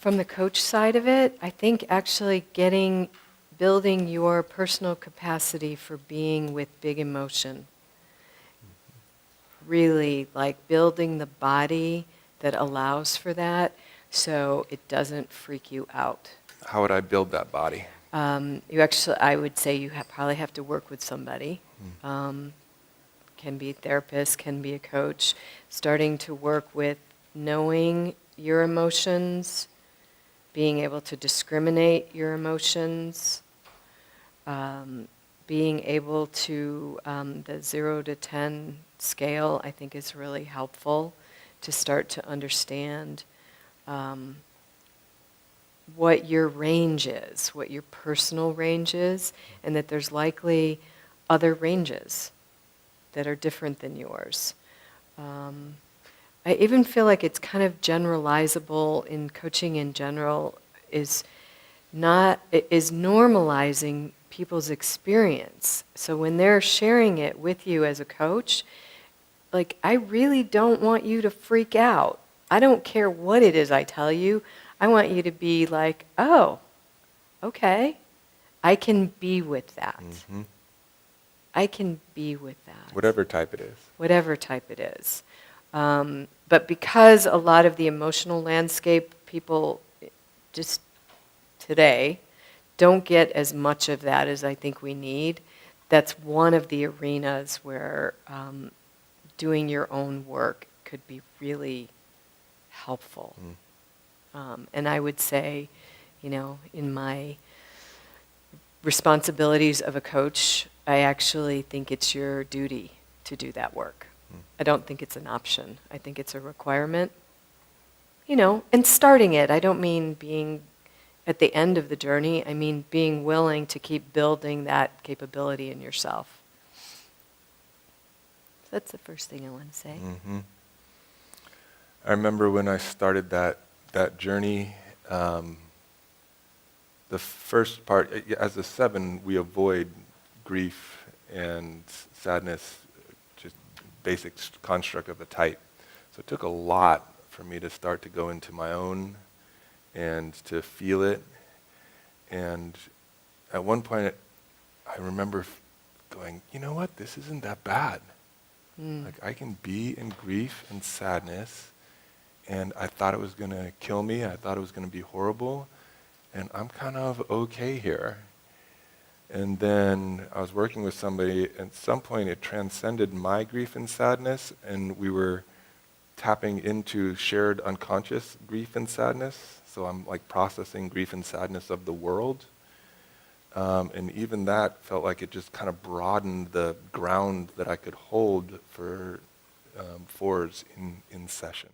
From the coach side of it, I think actually building your personal capacity for being with big emotion. Really, like building the body that allows for that so it doesn't freak you out. How would I build that body? I would say you probably have to work with somebody. Can be a therapist, can be a coach. Starting to work with knowing your emotions, being able to discriminate your emotions, being able to, the 0 to 10 scale, I think is really helpful to start to understand what your range is, what your personal range is, and that there's likely other ranges that are different than yours. I even feel like it's kind of generalizable in coaching in general, is normalizing people's experience. So when they're sharing it with you as a coach, like, I really don't want you to freak out. I don't care what it is I tell you. I want you to be like, oh, okay, I can be with that. Mm-hmm. I can be with that. Whatever type it is. Whatever type it is. But because a lot of the emotional landscape, people just today don't get as much of that as I think we need, that's one of the arenas where doing your own work could be really helpful. And I would say, in my responsibilities of a coach, I actually think it's your duty to do that work. I don't think it's an option. I think it's a requirement. And starting it, I don't mean being at the end of the journey. I mean being willing to keep building that capability in yourself. So that's the first thing I want to say. Mm-hmm. I remember when I started that journey, the first part, as a 7, we avoid grief and sadness, just basic construct of the type. So it took a lot for me to start to go into my own and to feel it. And at one point, I remember going, you know what, this isn't that bad. Like, I can be in grief and sadness, and I thought it was going to kill me, I thought it was going to be horrible, and I'm kind of okay here. And then I was working with somebody, at some point it transcended my grief and sadness, and we were tapping into shared unconscious grief and sadness. So I'm like processing grief and sadness of the world. And even that felt like it just kind of broadened the ground that I could hold for fours in session.